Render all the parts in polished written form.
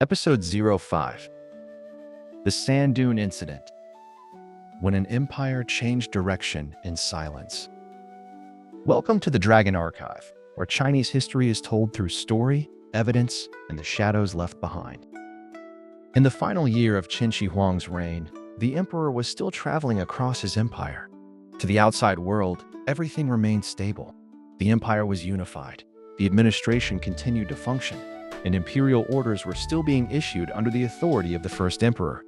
Episode 05 The Sand Dune Incident. When an empire changed direction in silence. Welcome to the Dragon Archive, where Chinese history is told through story, evidence, and the shadows left behind. In the final year of Qin Shi Huang's reign, the emperor was still traveling across his empire. To the outside world, everything remained stable. The empire was unified. The administration continued to function, and imperial orders were still being issued under the authority of the first emperor.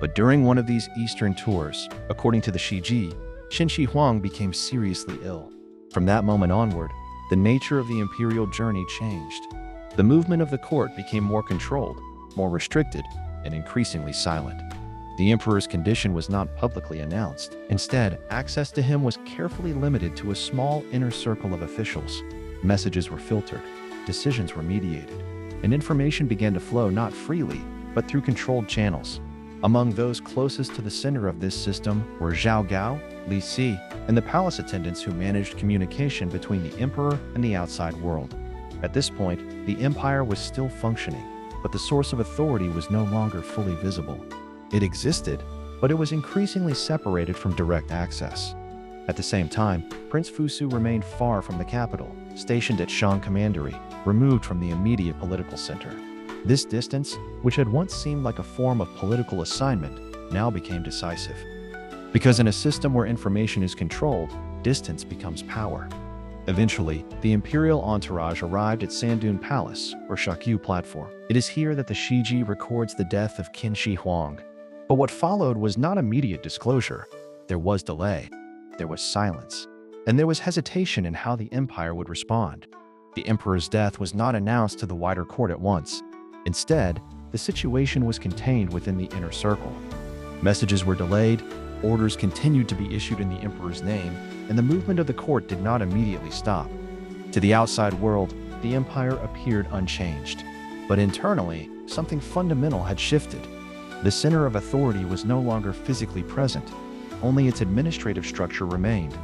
But during one of these eastern tours, according to the Shiji, Qin Shi Huang became seriously ill. From that moment onward, the nature of the imperial journey changed. The movement of the court became more controlled, more restricted, and increasingly silent. The emperor's condition was not publicly announced. Instead, access to him was carefully limited to a small inner circle of officials. Messages were filtered, decisions were mediated, and information began to flow not freely, but through controlled channels. Among those closest to the center of this system were Zhao Gao, Li Si, and the palace attendants who managed communication between the emperor and the outside world. At this point, the empire was still functioning, but the source of authority was no longer fully visible. It existed, but it was increasingly separated from direct access. At the same time, Prince Fusu remained far from the capital, stationed at Shan Commandery, removed from the immediate political center. This distance, which had once seemed like a form of political assignment, now became decisive. Because in a system where information is controlled, distance becomes power. Eventually, the imperial entourage arrived at Sand Dune Palace, or Shakyu Platform. It is here that the Shiji records the death of Qin Shi Huang. But what followed was not immediate disclosure. There was delay, there was silence, and there was hesitation in how the empire would respond. The emperor's death was not announced to the wider court at once. Instead, the situation was contained within the inner circle. Messages were delayed, orders continued to be issued in the emperor's name, and the movement of the court did not immediately stop. To the outside world, the empire appeared unchanged. But internally, something fundamental had shifted. The center of authority was no longer physically present. Only its administrative structure remained.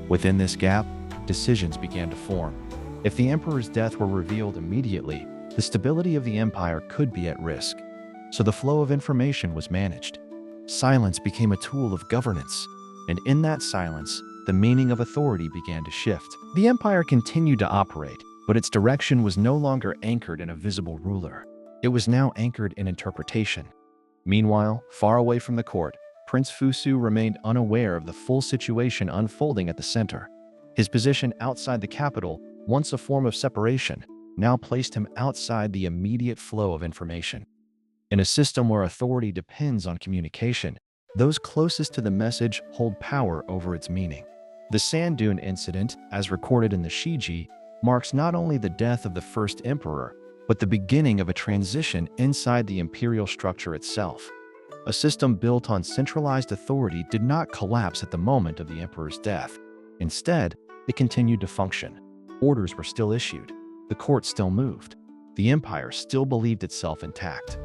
Within this gap, decisions began to form. If the emperor's death were revealed immediately, the stability of the empire could be at risk. So the flow of information was managed. Silence became a tool of governance, and in that silence, the meaning of authority began to shift. The empire continued to operate, but its direction was no longer anchored in a visible ruler. It was now anchored in interpretation. Meanwhile, far away from the court, Prince Fusu remained unaware of the full situation unfolding at the center. His position outside the capital, once a form of separation, now placed him outside the immediate flow of information. In a system where authority depends on communication, those closest to the message hold power over its meaning. The Sand Dune incident, as recorded in the Shiji, marks not only the death of the first emperor, but the beginning of a transition inside the imperial structure itself. A system built on centralized authority did not collapse at the moment of the emperor's death. Instead, it continued to function. Orders were still issued. The court still moved. The empire still believed itself intact.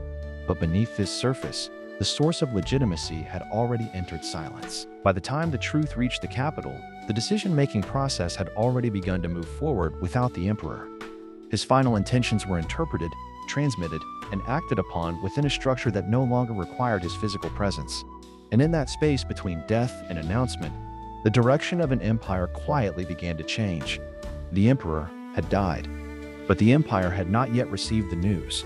But beneath this surface, the source of legitimacy had already entered silence. By the time the truth reached the capital, the decision-making process had already begun to move forward without the emperor. His final intentions were interpreted, transmitted, and acted upon within a structure that no longer required his physical presence. And in that space between death and announcement, the direction of an empire quietly began to change. The emperor had died, but the empire had not yet received the news.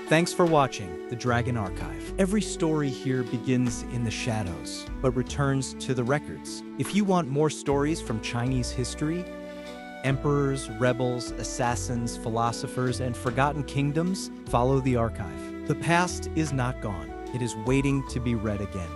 Thanks for watching The Dragon Archive. Every story here begins in the shadows, but returns to the records. If you want more stories from Chinese history, emperors, rebels, assassins, philosophers, and forgotten kingdoms, follow the archive. The past is not gone. It is waiting to be read again.